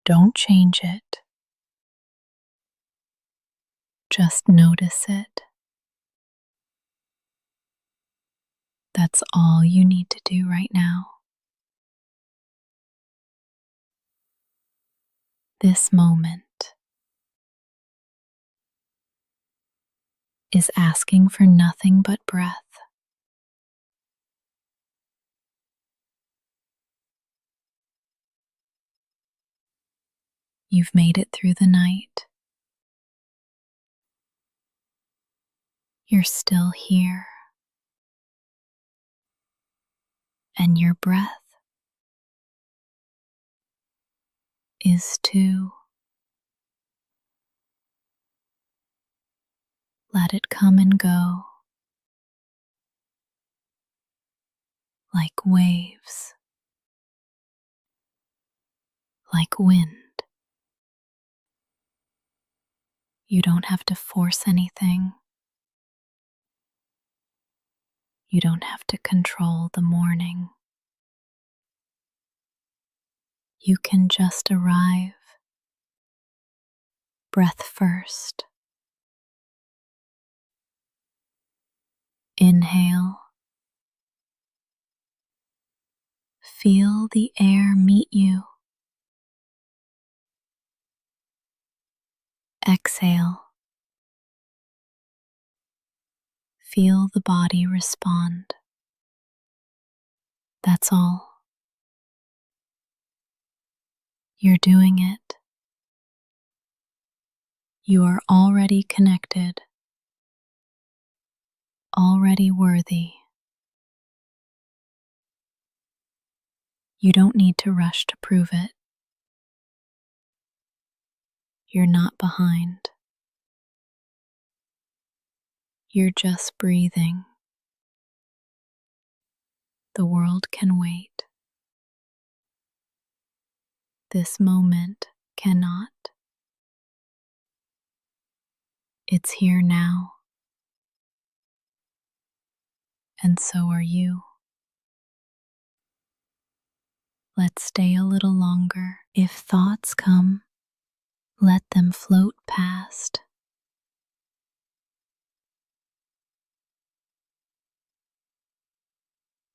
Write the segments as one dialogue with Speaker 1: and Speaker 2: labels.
Speaker 1: Don't change it. Just notice it. That's all you need to do right now. This moment is asking for nothing but breath. You've made it through the night. You're still here. And your breath is too. Let it come and go like waves, like wind. You don't have to force anything. You don't have to control the morning. You can just arrive. Breath first. Inhale. Feel the air meet you. Exhale. Feel the body respond. That's all. You're doing it. You are already connected, already worthy. You don't need to rush to prove it. You're not behind. You're just breathing. The world can wait. This moment cannot. It's here now. And so are you. Let's stay a little longer. If thoughts come, let them float past.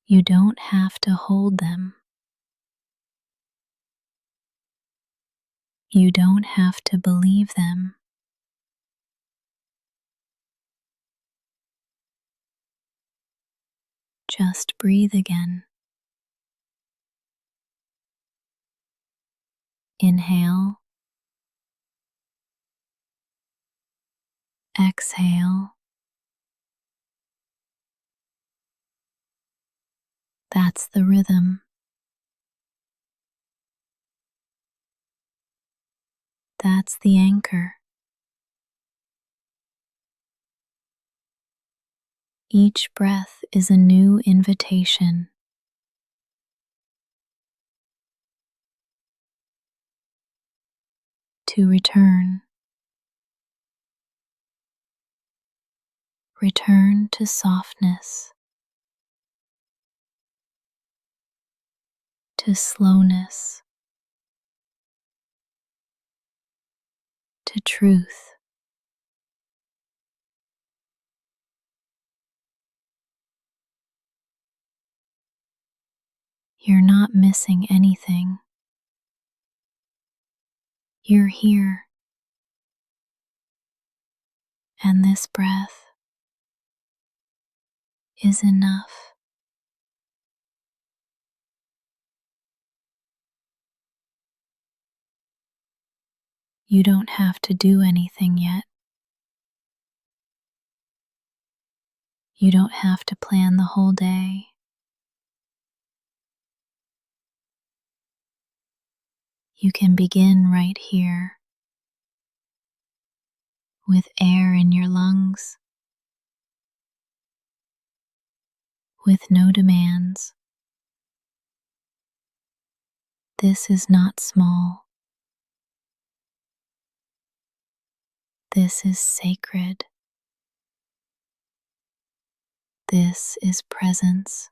Speaker 1: You don't have to hold them. You don't have to believe them. Just breathe again. Inhale. Exhale. That's the rhythm. That's the anchor. Each breath is a new invitation. To return. Return to softness. To slowness. To truth. You're not missing anything. You're here. And this breath is enough. You don't have to do anything yet. You don't have to plan the whole day. You can begin right here, with air in your lungs, with no demands. This is not small. This is sacred. This is presence.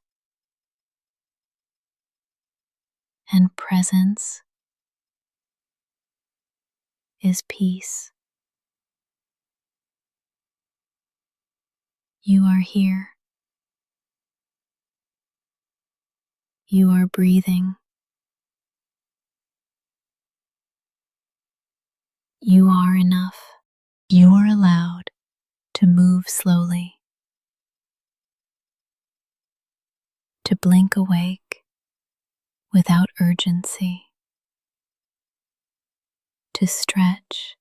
Speaker 1: And presence is peace. You are here. You are breathing. You are enough. You are allowed to move slowly, to blink awake without urgency, to stretch,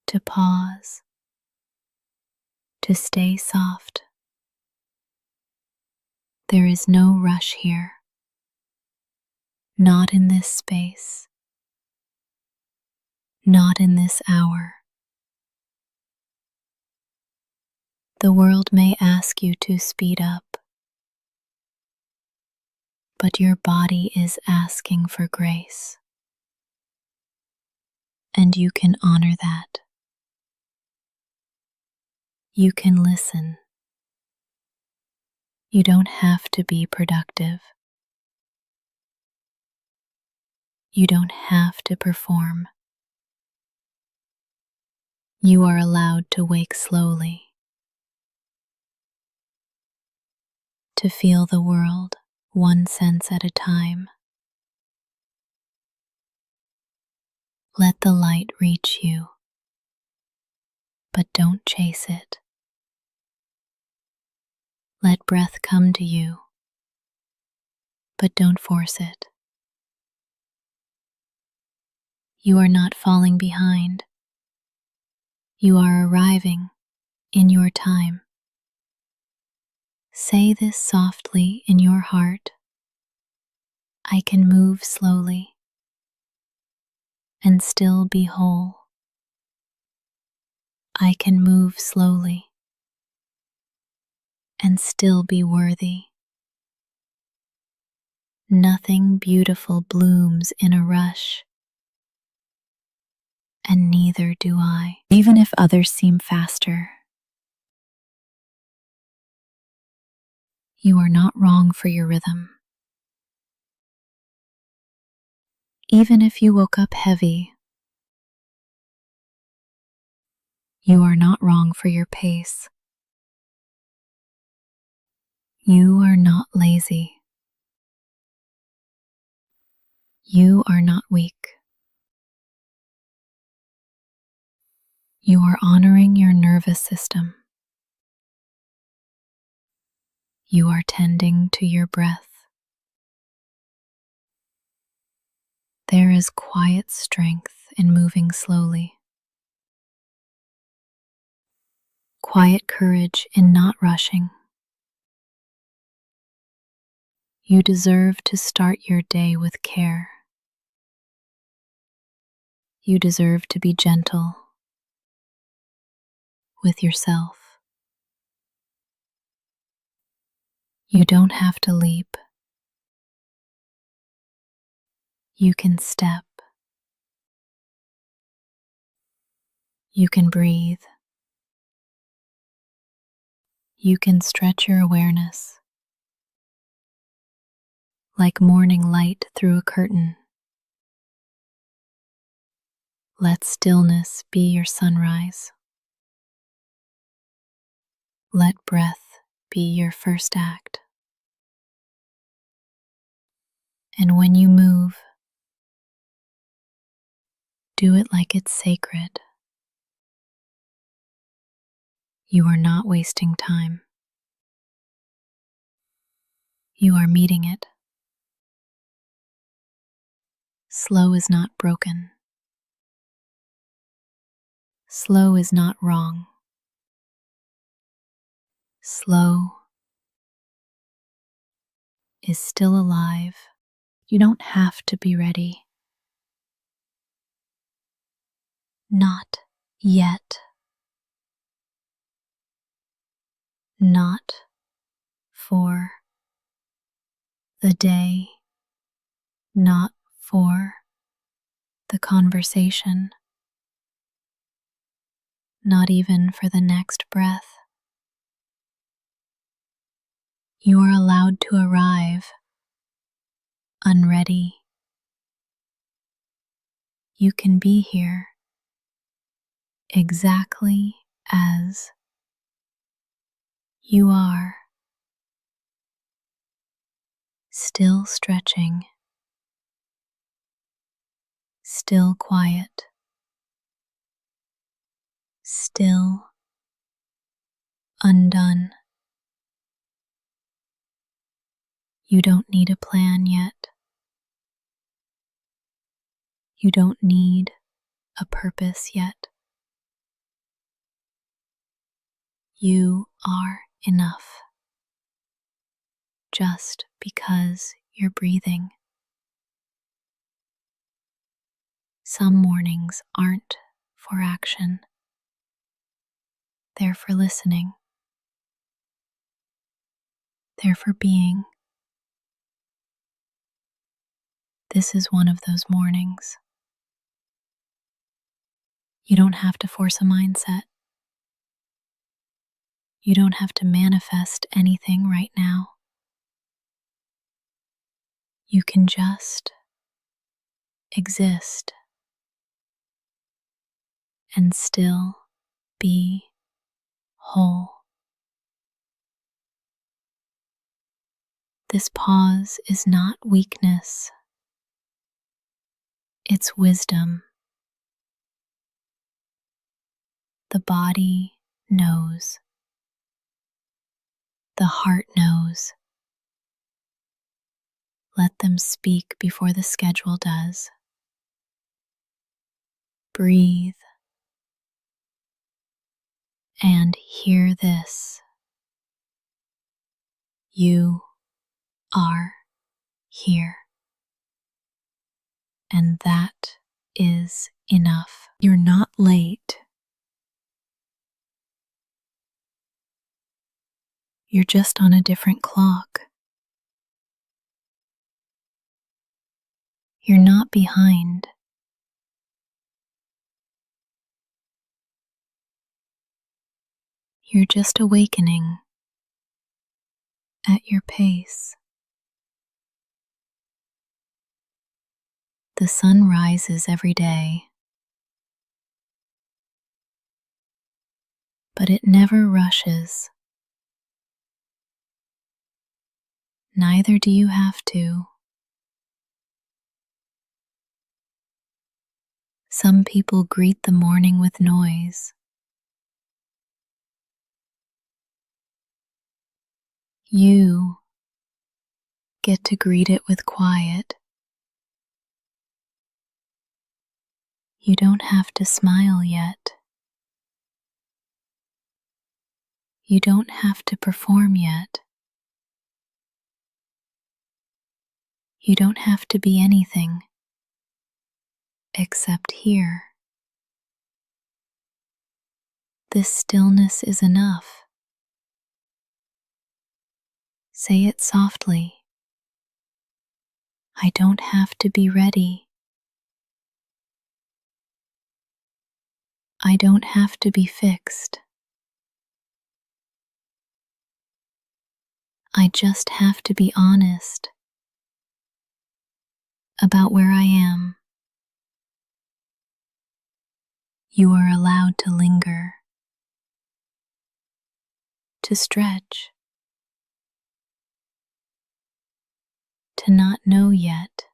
Speaker 1: to pause, to stay soft. There is no rush here, not in this space, not in this hour. The world may ask you to speed up, but your body is asking for grace, and you can honor that. You can listen. You don't have to be productive. You don't have to perform. You are allowed to wake slowly, to feel the world one sense at a time. Let the light reach you, but don't chase it. Let breath come to you, but don't force it. You are not falling behind. You are arriving in your time. Say this softly in your heart. I can move slowly and still be whole. I can move slowly and still be worthy. Nothing beautiful blooms in a rush, and neither do I, even if others seem faster. You are not wrong for your rhythm. Even if you woke up heavy, you are not wrong for your pace. You are not lazy. You are not weak. You are honoring your nervous system. You are tending to your breath. There is quiet strength in moving slowly, quiet courage in not rushing. You deserve to start your day with care. You deserve to be gentle with yourself. You don't have to leap. You can step. You can breathe. You can stretch your awareness like morning light through a curtain. Let stillness be your sunrise. Let breath be your first act. And when you move, do it like it's sacred. You are not wasting time. You are meeting it. Slow is not broken. Slow is not wrong. Slow is still alive. You don't have to be ready. Not yet. Not for the day. Not for the conversation. Not even for the next breath. You are allowed to arrive unready. you can be here exactly as you are, still stretching, still quiet, still undone. You don't need a plan yet. You don't need a purpose yet. You are enough just because you're breathing. Some mornings aren't for action. They're for listening. They're for being. This is one of those mornings. You don't have to force a mindset. You don't have to manifest anything right now. You can just exist and still be whole. This pause is not weakness. It's wisdom. The body knows. The heart knows. Let them speak before the schedule does. Breathe and hear this. You are here. And that is enough. You're not late. You're just on a different clock. You're not behind. You're just awakening at your pace. The sun rises every day, but it never rushes. Neither do you have to. Some people greet the morning with noise. You get to greet it with quiet. You don't have to smile yet. You don't have to perform yet. You don't have to be anything except here. This stillness is enough. Say it softly. I don't have to be ready. I don't have to be fixed. I just have to be honest about where I am. You are allowed to linger, to stretch, to not know yet.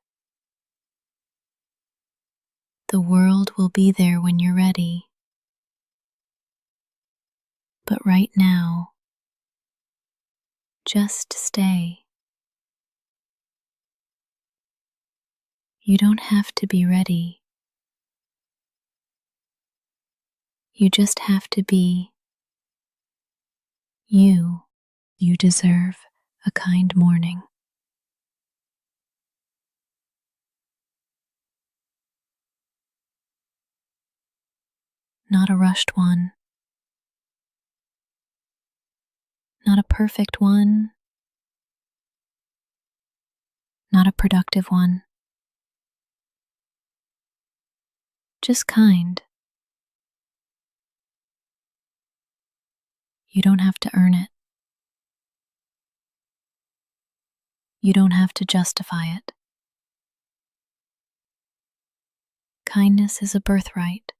Speaker 1: The world will be there when you're ready. But right now, just stay. You don't have to be ready. You just have to be you. You deserve a kind morning. Not a rushed one. Not a perfect one. Not a productive one. Just kind. You don't have to earn it. You don't have to justify it. kindness is a birthright,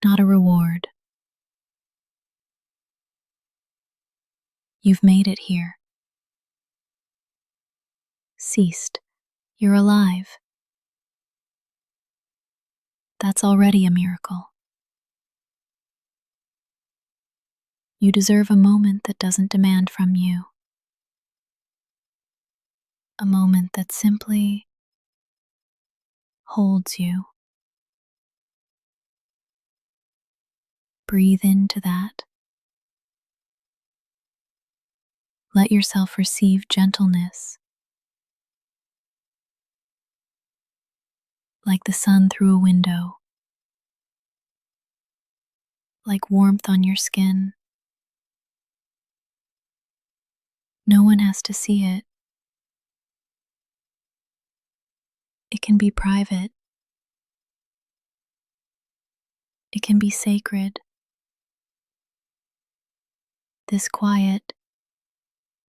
Speaker 1: not a reward. You've made it here. Ceased. You're alive. That's already a miracle. You deserve a moment that doesn't demand from you. A moment that simply holds you. Breathe into that. Let yourself receive gentleness, like the sun through a window, like warmth on your skin. No one has to see it. It can be private. It can be sacred. This quiet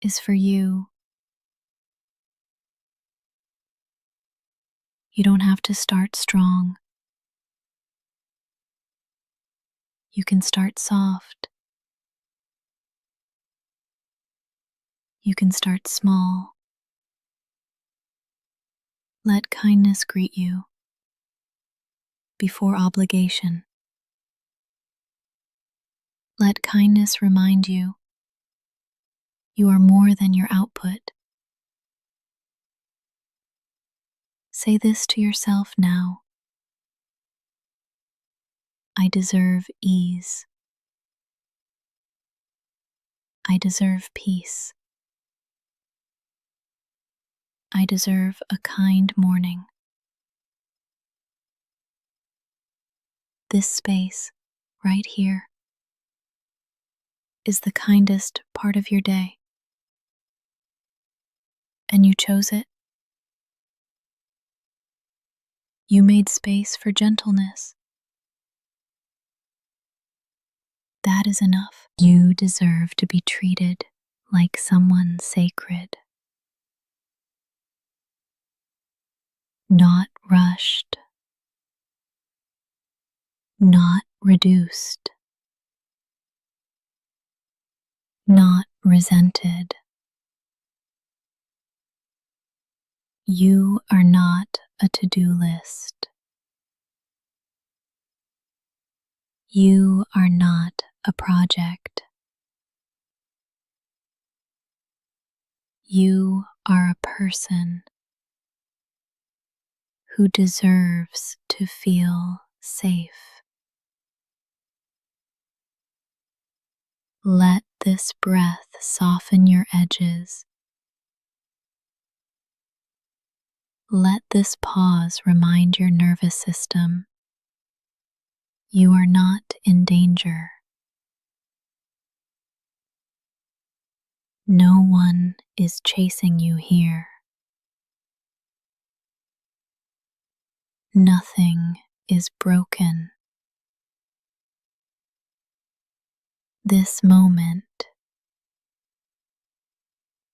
Speaker 1: is for you. You don't have to start strong. You can start soft. You can start small. Let kindness greet you before obligation. Let kindness remind you you are more than your output. Say this to yourself now. I deserve ease. I deserve peace. I deserve a kind morning. This space, right here, is the kindest part of your day. And you chose it. You made space for gentleness. That is enough. You deserve to be treated like someone sacred. Not rushed. Not reduced. Not resented. You are not a to-do list. You are not a project. You are a person who deserves to feel safe. Let this breath soften your edges. Let this pause remind your nervous system you are not in danger. No one is chasing you here. Nothing is broken. This moment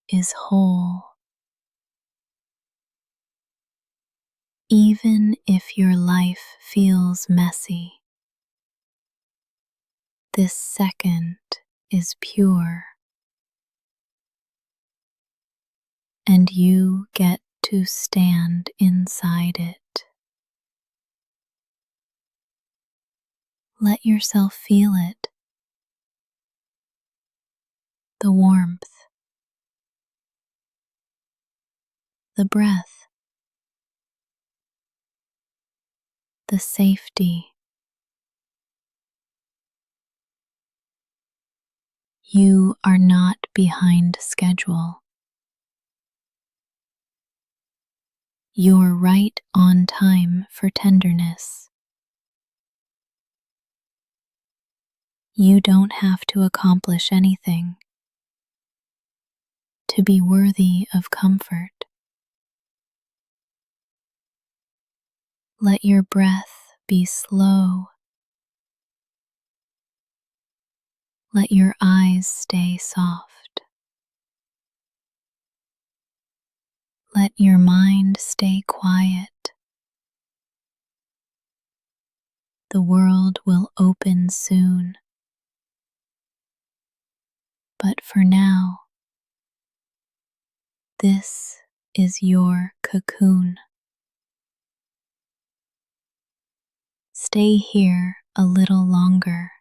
Speaker 1: is whole. Even if your life feels messy, this second is pure. And you get to stand inside it. Let yourself feel it. The warmth, the breath, the safety. You are not behind schedule. You're right on time for tenderness. You don't have to accomplish anything to be worthy of comfort. Let your breath be slow. Let your eyes stay soft. Let your mind stay quiet. the world will open soon. But for now, this is your cocoon. Stay here a little longer.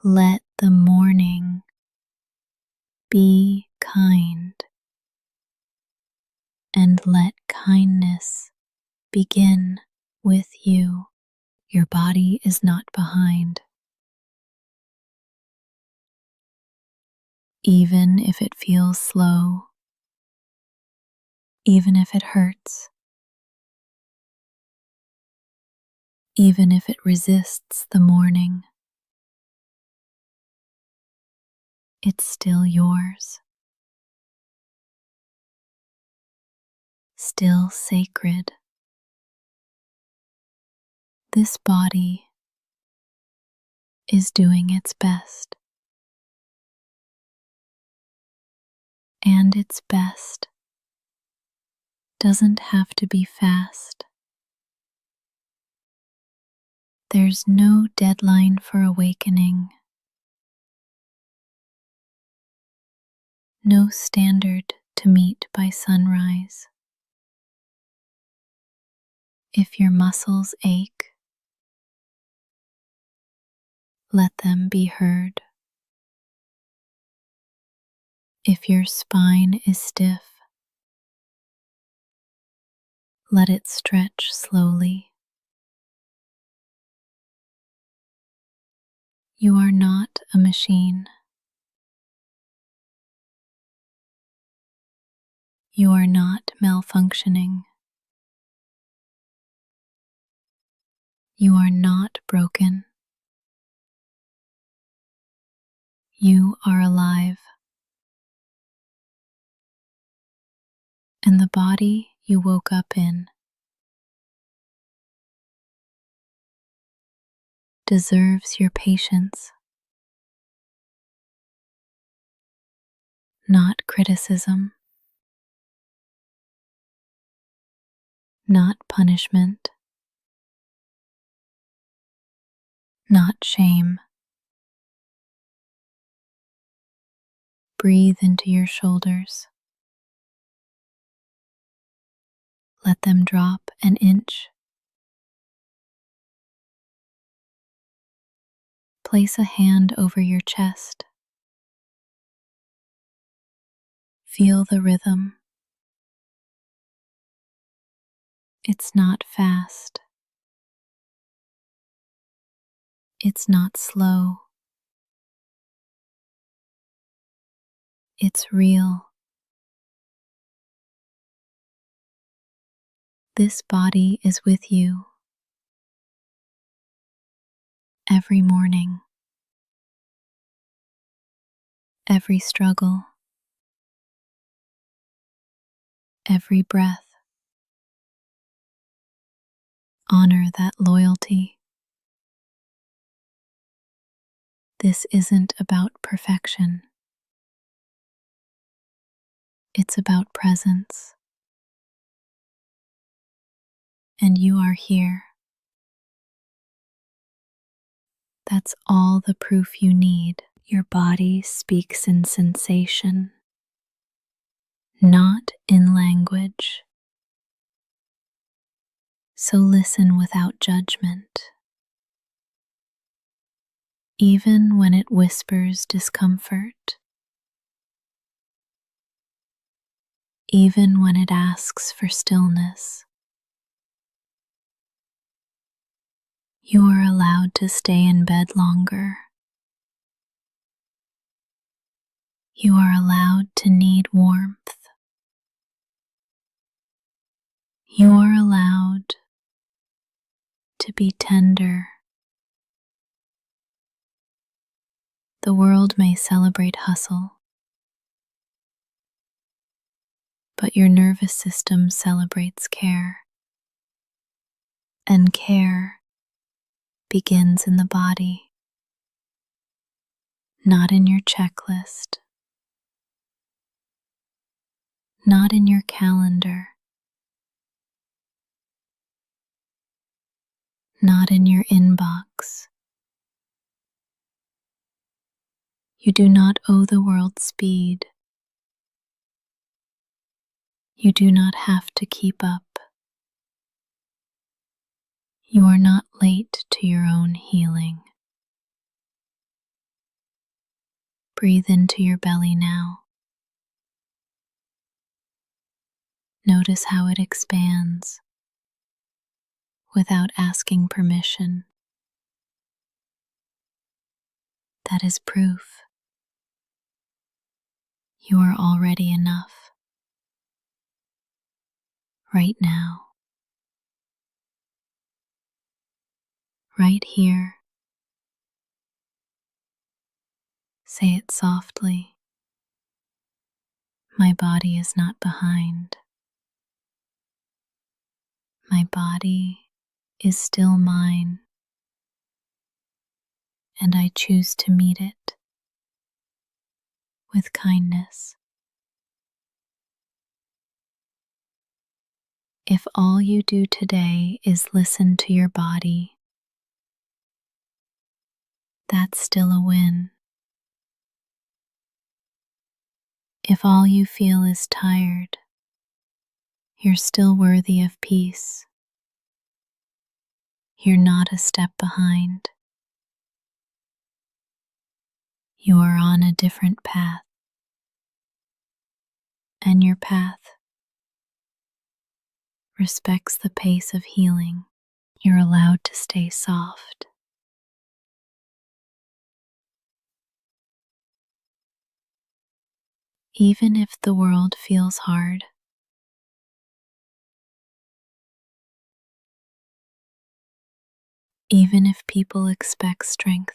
Speaker 1: Let the morning be kind, and let kindness begin with you. Your body is not behind. Even if it feels slow, even if it hurts, even if it resists the morning, it's still yours, still sacred. This body is doing its best, and its best doesn't have to be fast. There's no deadline for awakening, no standard to meet by sunrise. If your muscles ache, let them be heard. If your spine is stiff, let it stretch slowly. You are not a machine. You are not malfunctioning. You are not broken. You are alive. And the body you woke up in deserves your patience, not criticism, not punishment, not shame. Breathe into your shoulders. Let them drop an inch. Place a hand over your chest. Feel the rhythm. It's not fast. It's not slow. It's real. This body is with you every morning, every struggle, every breath. Honor that loyalty. This isn't about perfection. It's about presence. And you are here. That's all the proof you need. Your body speaks in sensation, not in language. So listen without judgment. Even when it whispers discomfort, even when it asks for stillness, you are allowed to stay in bed longer. You are allowed to need warmth. You are allowed to be tender. The world may celebrate hustle, but your nervous system celebrates care. And care begins in the body, not in your checklist, not in your calendar, not in your inbox. You do not owe the world speed. You do not have to keep up. You are not late to your own healing. Breathe into your belly now. Notice how it expands without asking permission. That is proof you are already enough right now, right here. Say it softly. My body is not behind. My body is still mine, and I choose to meet it with kindness. If all you do today is listen to your body, that's still a win. If all you feel is tired, you're still worthy of peace. You're not a step behind. You are on a different path, and your path respects the pace of healing. You're allowed to stay soft. Even if the world feels hard, even if people expect strength,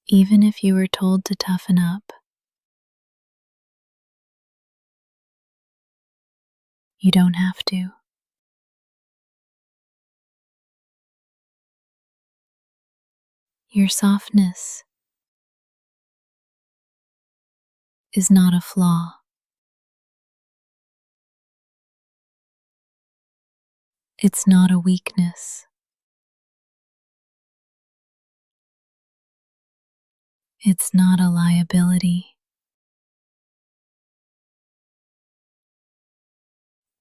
Speaker 1: even if you were told to toughen up, you don't have to. Your softness is not a flaw. It's not a weakness. It's not a liability.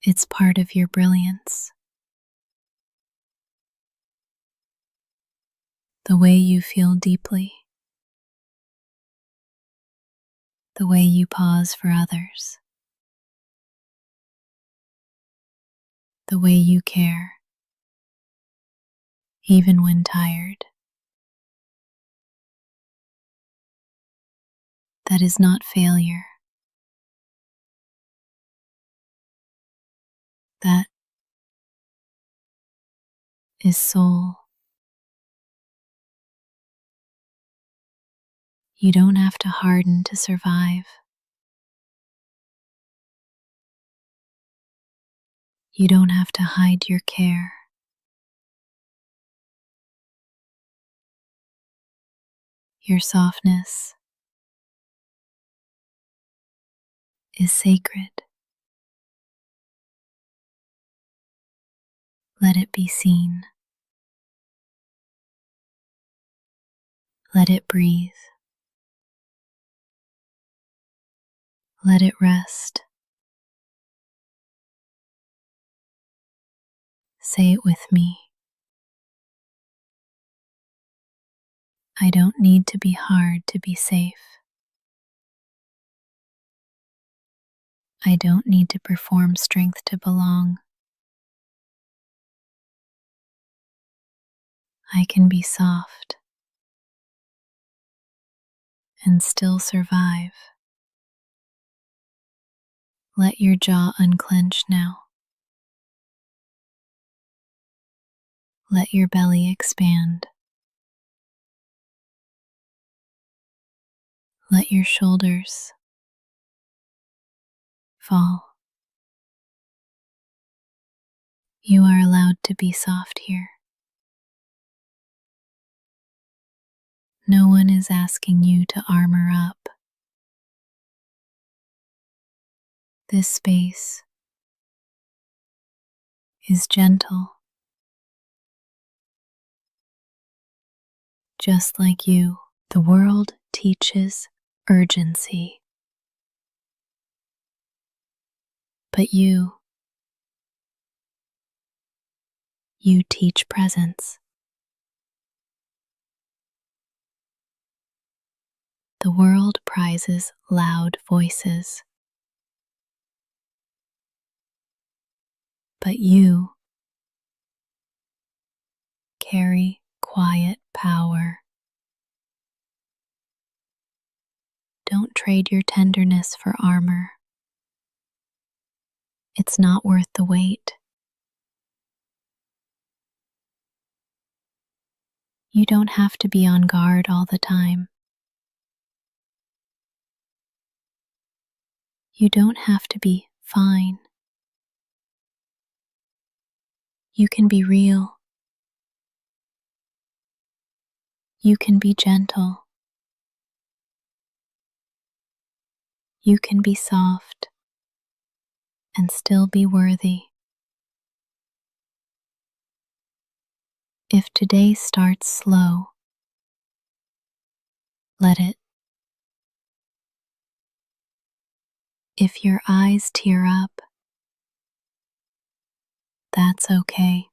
Speaker 1: It's part of your brilliance. The way you feel deeply, the way you pause for others, the way you care, even when tired. That is not failure. That is soul. You don't have to harden to survive. You don't have to hide your care. Your softness is sacred. Let it be seen. Let it breathe. Let it rest. Say it with me. I don't need to be hard to be safe. I don't need to perform strength to belong. I can be soft and still survive. Let your jaw unclench now. Let your belly expand. Let your shoulders fall. You are allowed to be soft here. No one is asking you to armor up. This space is gentle, just like you. The world teaches urgency, but you teach presence. The world prizes loud voices, but you carry quiet power. Don't trade your tenderness for armor. It's not worth the wait. You don't have to be on guard all the time. You don't have to be fine. You can be real. You can be gentle. You can be soft and still be worthy. If today starts slow, let it. If your eyes tear up, that's okay.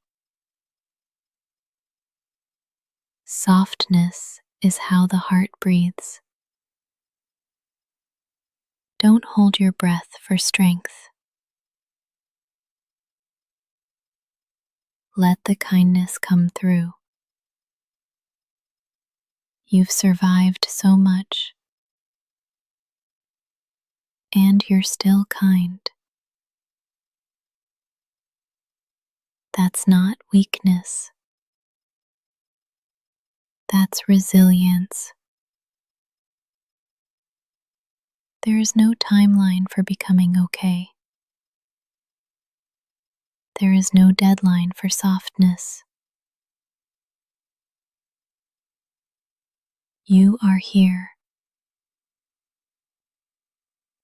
Speaker 1: Softness is how the heart breathes. Don't hold your breath for strength. Let the kindness come through. You've survived so much, and you're still kind. That's not weakness. That's resilience. There is no timeline for becoming okay. There is no deadline for softness. You are here,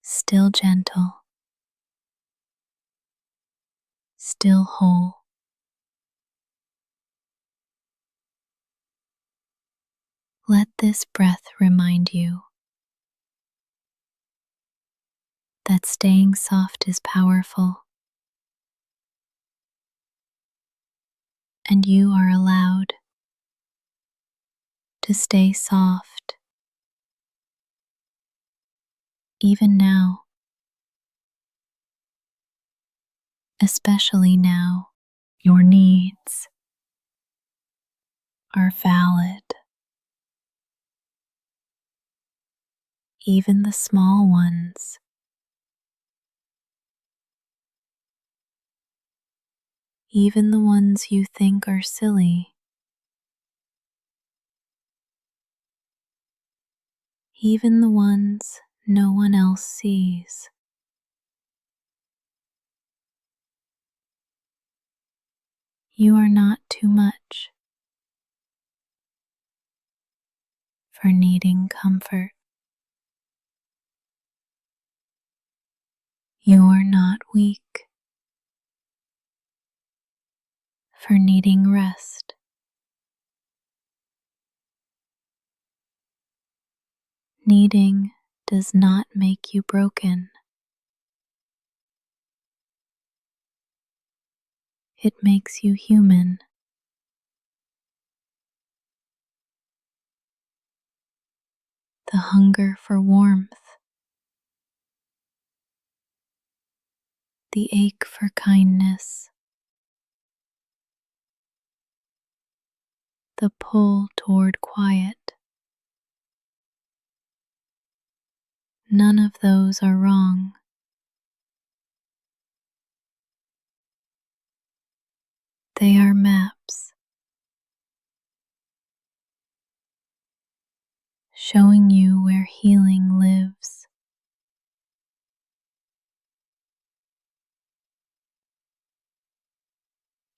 Speaker 1: still gentle, still whole. Let this breath remind you that staying soft is powerful, and you are allowed to stay soft even now, especially now. Your needs are valid, even the small ones. Even the ones you think are silly. Even the ones no one else sees. You are not too much for needing comfort. You are not weak for needing rest. Needing does not make you broken. It makes you human. The hunger for warmth, the ache for kindness, the pull toward quiet. None of those are wrong. They are maps showing you where healing lives.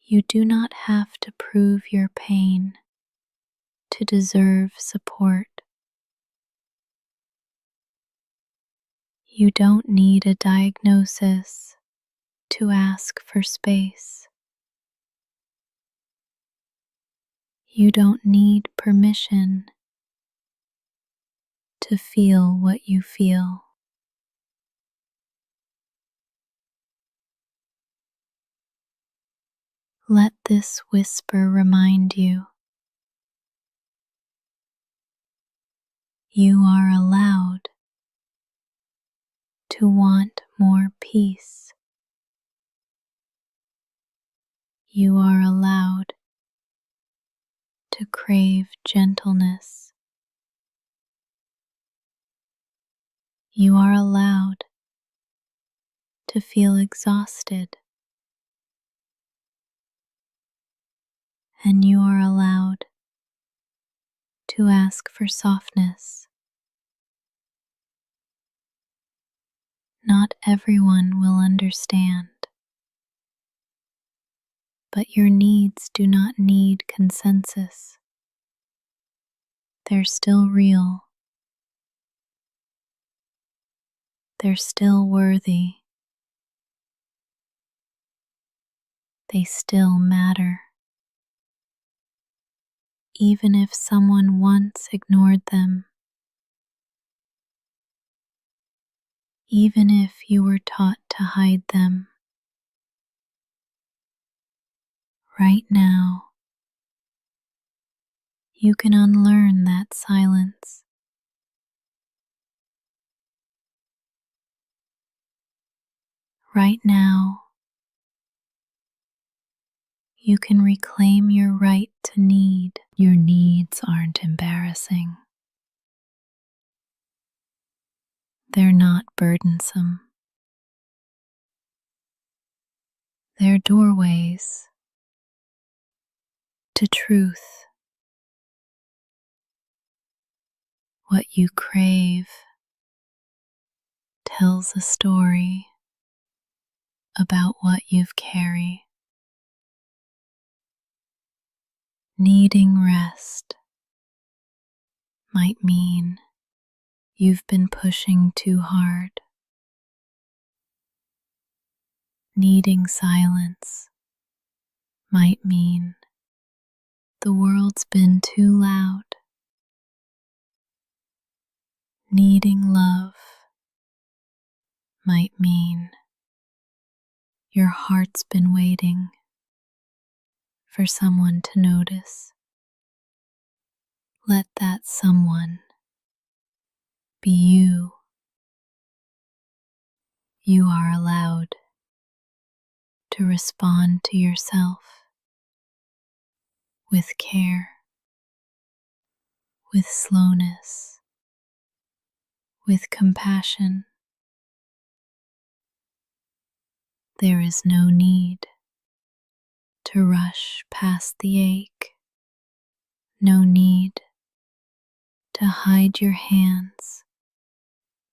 Speaker 1: You do not have to prove your pain to deserve support. You don't need a diagnosis to ask for space. You don't need permission to feel what you feel. Let this whisper remind you you are allowed to want more peace. You are allowed to crave gentleness. You are allowed to feel exhausted. And you are allowed to ask for softness. Not everyone will understand, but your needs do not need consensus. They're still real. They're still worthy. They still matter. Even if someone once ignored them, even if you were taught to hide them, right now you can unlearn that silence. Right now you can reclaim your right to need. Your needs aren't embarrassing. They're not burdensome. They're doorways to truth. What you crave tells a story about what you've carried. Needing rest might mean you've been pushing too hard. Needing silence might mean the world's been too loud. Needing love might mean your heart's been waiting for someone to notice. Let that someone be you. You are allowed to respond to yourself with care, with slowness, with compassion. There is no need to rush past the ache, no need to hide your hands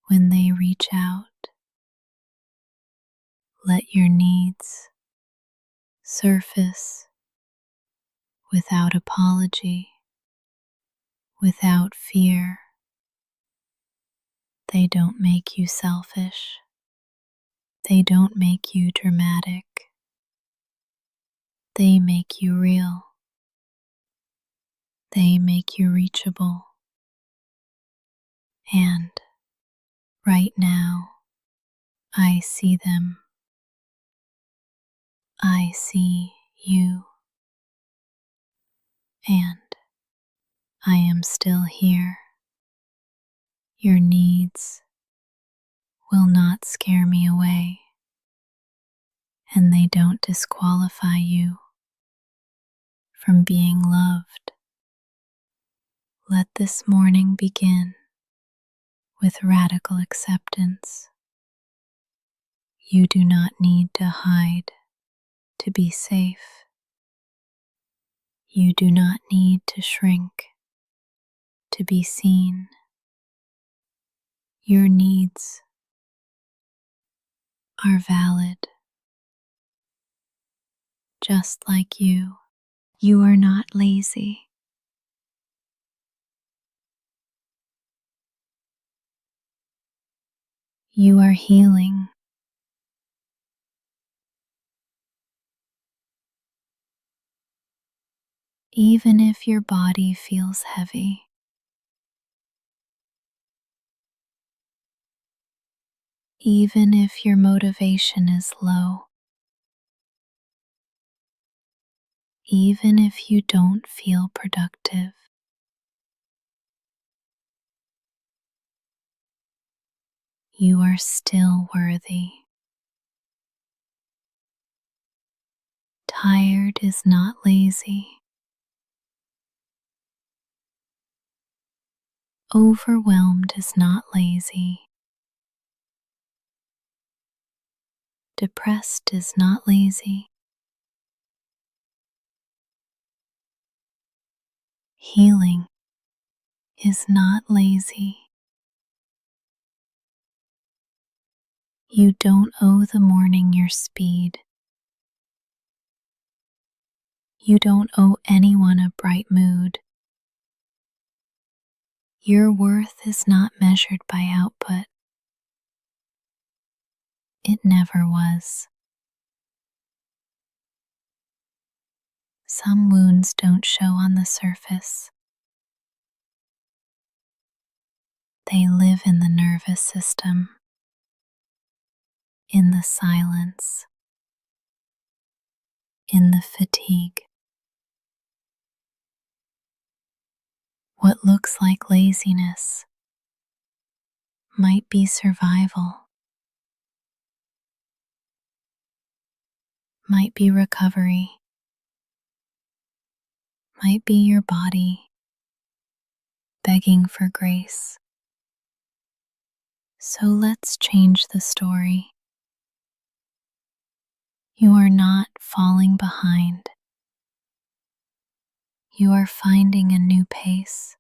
Speaker 1: when they reach out. Let your needs surface without apology, without fear. They don't make you selfish. They don't make you dramatic. They make you real. They make you reachable. And right now, I see them. I see you. And I am still here. Your needs will not scare me away, and they don't disqualify you from being loved. Let this morning begin with radical acceptance. You do not need to hide to be safe. You do not need to shrink to be seen. Your needs are valid, just like you. You are not lazy. You are healing. even if your body feels heavy. Even if your motivation is low. Even if you don't feel productive. You are still worthy. Tired is not lazy. Overwhelmed is not lazy. Depressed is not lazy. Healing is not lazy. You don't owe the morning your speed. You don't owe anyone a bright mood. Your worth is not measured by output. It never was. Some wounds don't show on the surface. They live in the nervous system, in the silence, in the fatigue. What looks like laziness might be survival, might be recovery, might be your body begging for grace. So let's change the story. You are not falling behind. You are finding a new pace.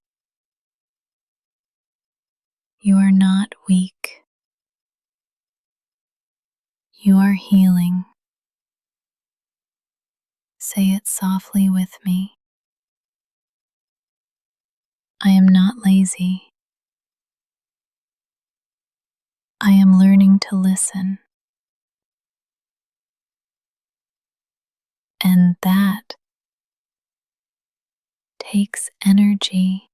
Speaker 1: You are not weak. You are healing. Say it softly with me. I am not lazy. I am learning to listen. And that takes energy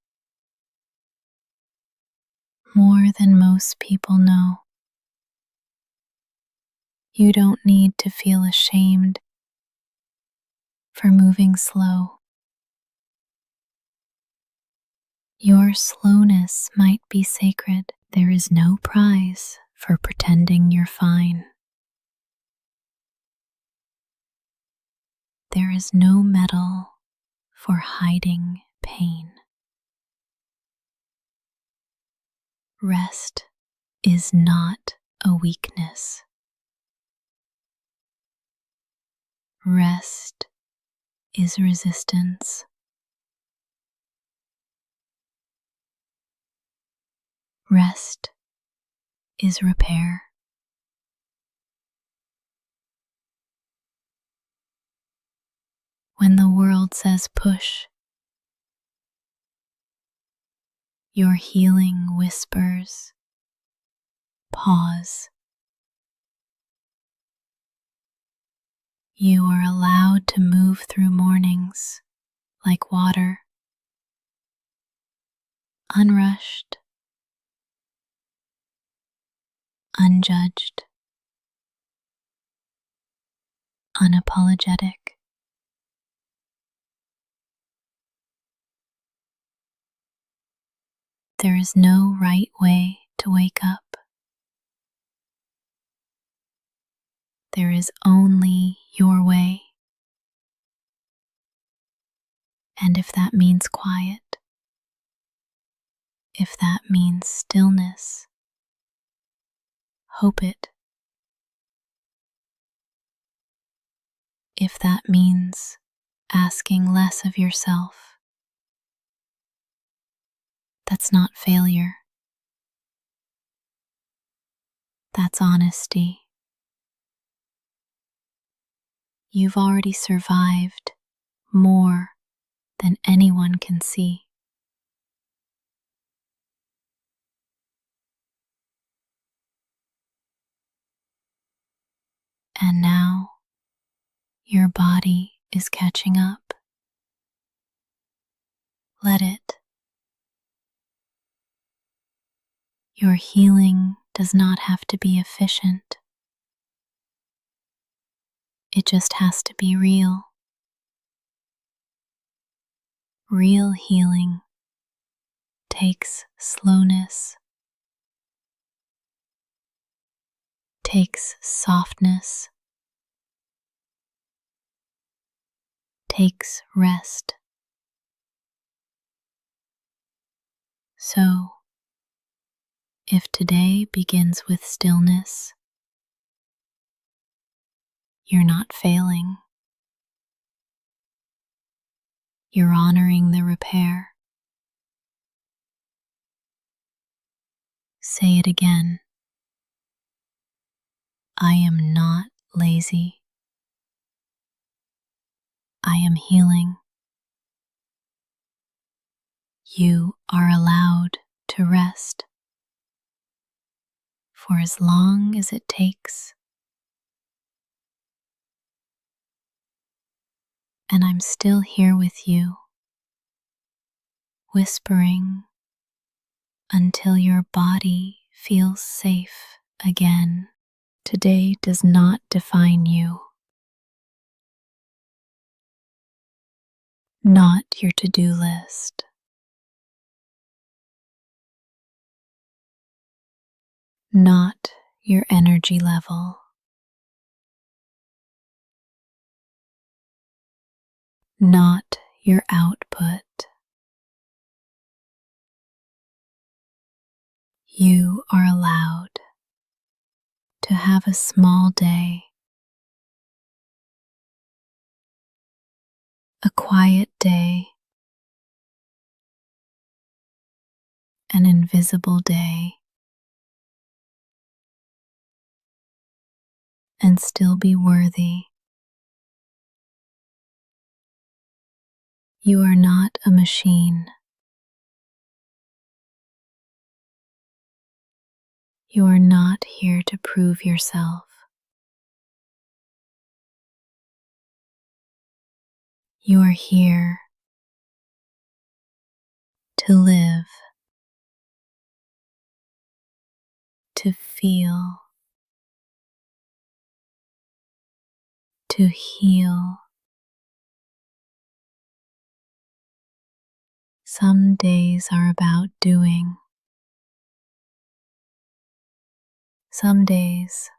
Speaker 1: more than most people know. You don't need to feel ashamed for moving slow. Your slowness might be sacred. There is no prize for pretending you're fine. There is no medal for hiding pain. Rest is not a weakness. Rest is resistance. Rest is repair. When the world says push, your healing whispers, pause. You are allowed to move through mornings like water, unrushed, unjudged, unapologetic. There is no right way to wake up. There is only your way. And if that means quiet, if that means stillness, hope it. If that means asking less of yourself, that's not failure. That's honesty. You've already survived more than anyone can see. And now your body is catching up. Let it. Your healing does not have to be efficient. It just has to be real. Real healing takes slowness, takes softness, takes rest. So, if today begins with stillness, you're not failing. You're honoring the repair. Say it again. I am not lazy. I am healing. You are allowed to rest for as long as it takes. And I'm still here with you, whispering until your body feels safe again. Today does not define you, not your to-do list, not your energy level, not your output. You are allowed to have a small day, a quiet day, an invisible day, and still be worthy. You are not a machine. You are not here to prove yourself. You are here to live, to feel, to heal. Some days are about doing. Some days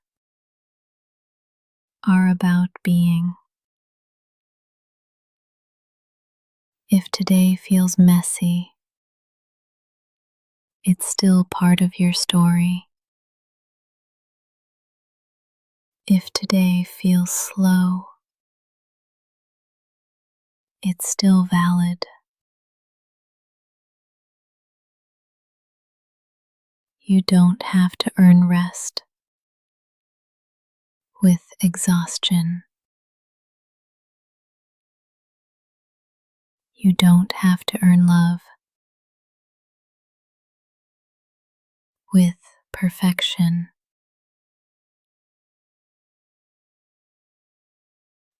Speaker 1: are about being. If today feels messy, it's still part of your story. If today feels slow, it's still valid. You don't have to earn rest with exhaustion. You don't have to earn love with perfection.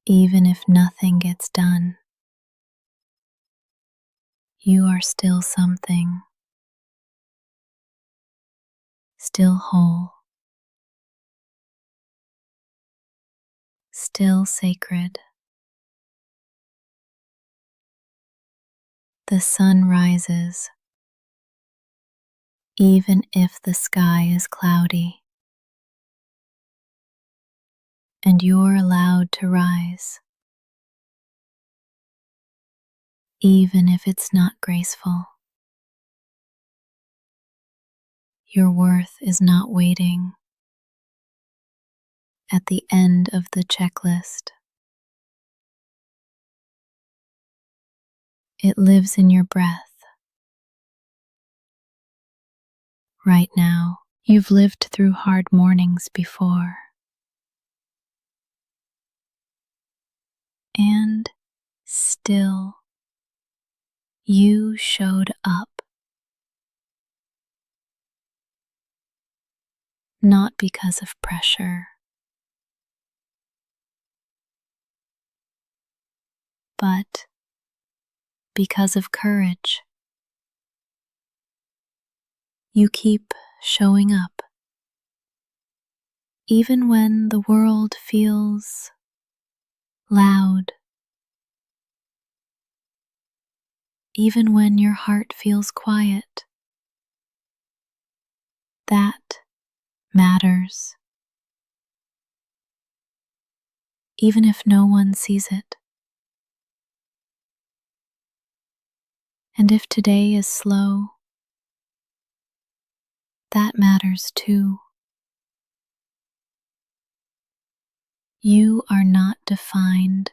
Speaker 1: Even if nothing gets done, you are still something, still whole, still sacred. The sun rises, even if the sky is cloudy, and you're allowed to rise, even if it's not graceful. Your worth is not waiting at the end of the checklist. It lives in your breath. Right now, you've lived through hard mornings before. And still, you showed up. Not because of pressure, but because of courage. You keep showing up, even when the world feels loud, even when your heart feels quiet. That matters, even if no one sees it. And if today is slow, that matters too. You are not defined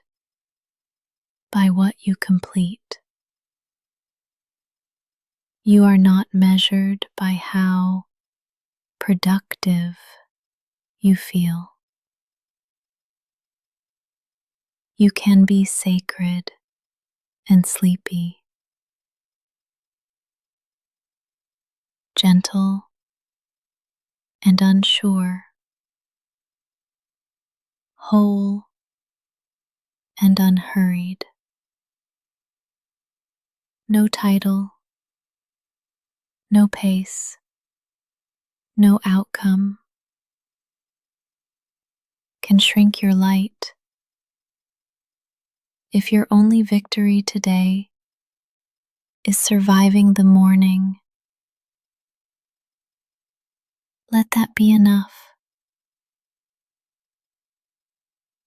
Speaker 1: by what you complete. You are not measured by how productive you feel. You can be sacred and sleepy, gentle and unsure, whole and unhurried. No title, no pace, no outcome can shrink your light. If your only victory today is surviving the morning, let that be enough.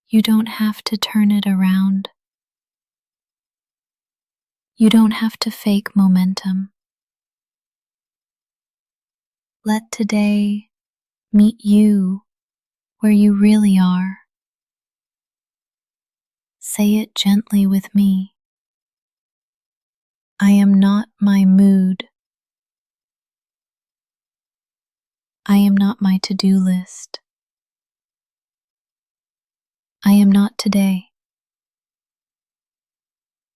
Speaker 1: You don't have to turn it around. You don't have to fake momentum. Let today meet you where you really are. Say it gently with me. I am not my mood. I am not my to-do list. I am not today.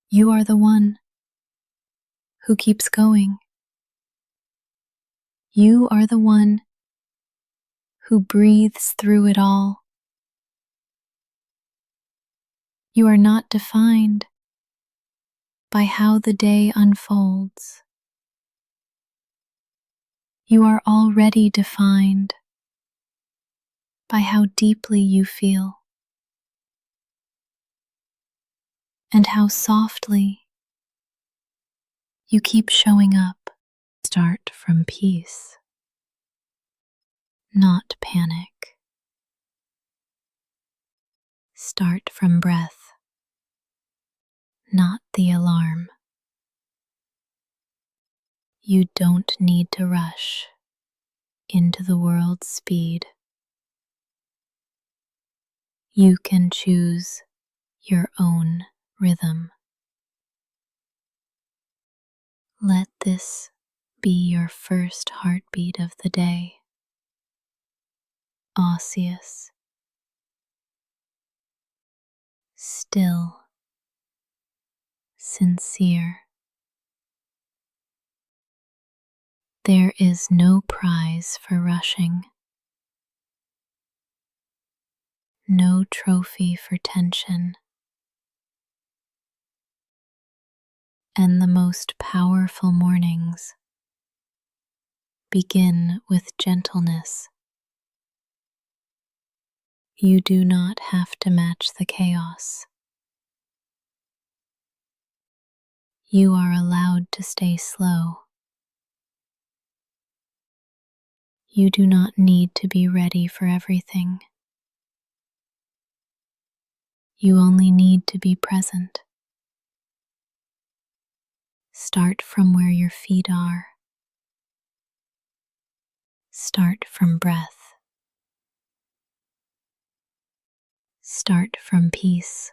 Speaker 1: You are the one who keeps going. You are the one who breathes through it all. You are not defined by how the day unfolds. You are already defined by how deeply you feel and how softly you keep showing up. Start from peace, not panic. Start from breath, not the alarm. You don't need to rush into the world's speed. You can choose your own rhythm. Let this be your first heartbeat of the day. Osseous, still, sincere. There is no prize for rushing, no trophy for tension, and the most powerful mornings begin with gentleness. You do not have to match the chaos. You are allowed to stay slow. You do not need to be ready for everything. You only need to be present. Start from where your feet are. Start from breath. Start from peace.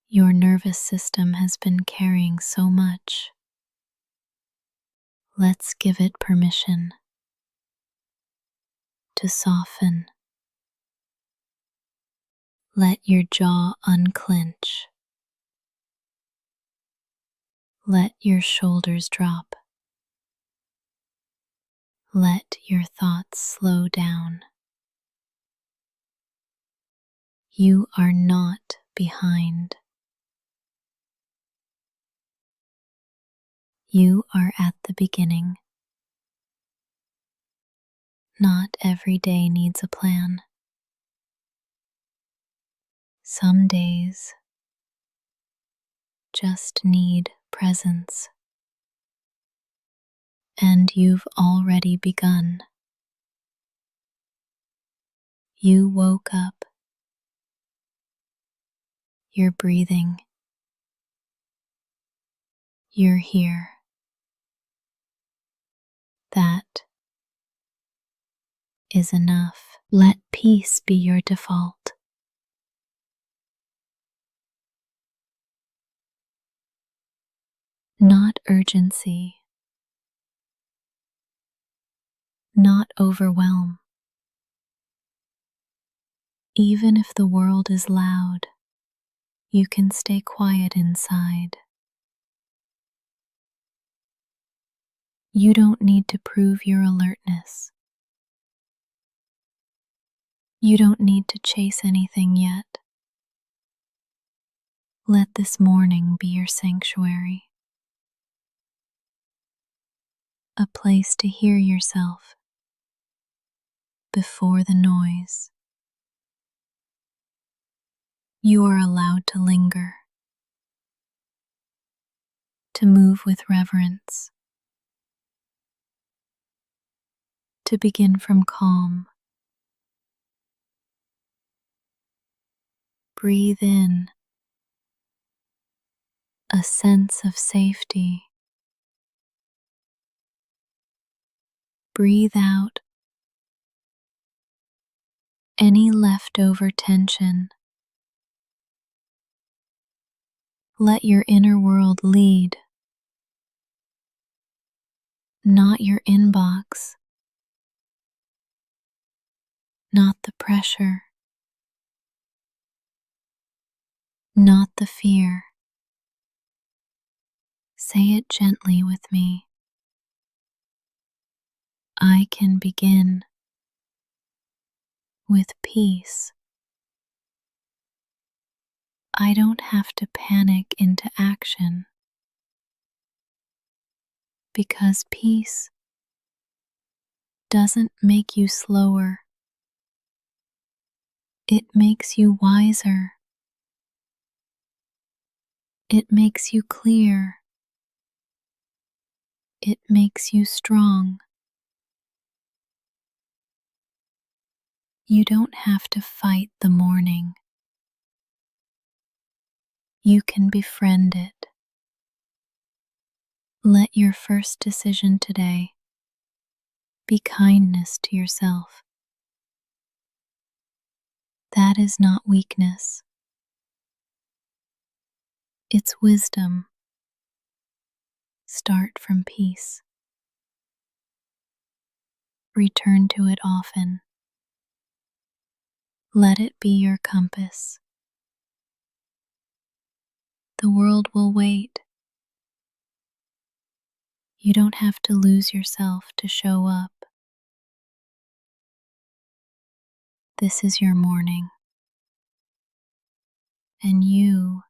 Speaker 1: Your nervous system has been carrying so much. Let's give it permission to soften. Let your jaw unclench. Let your shoulders drop. Let your thoughts slow down. You are not behind. You are at the beginning. Not every day needs a plan. Some days just need presence. And you've already begun. You woke up. You're breathing. You're here. That is enough. Let peace be your default. Not urgency. Not overwhelm. Even if the world is loud, you can stay quiet inside. You don't need to prove your alertness. You don't need to chase anything yet. Let this morning be your sanctuary. A place to hear yourself before the noise. You are allowed to linger, to move with reverence, to begin from calm. Breathe in a sense of safety. Breathe out any leftover tension. Let your inner world lead, not your inbox, not the pressure, not the fear. Say it gently with me. I can begin with peace. I don't have to panic into action, because peace doesn't make you slower. It makes you wiser. It makes you clear. It makes you strong. You don't have to fight the morning. You can befriend it. Let your first decision today be kindness to yourself. That is not weakness. It's wisdom. Start from peace. Return to it often. Let it be your compass. The world will wait. You don't have to lose yourself to show up. This is your morning, and you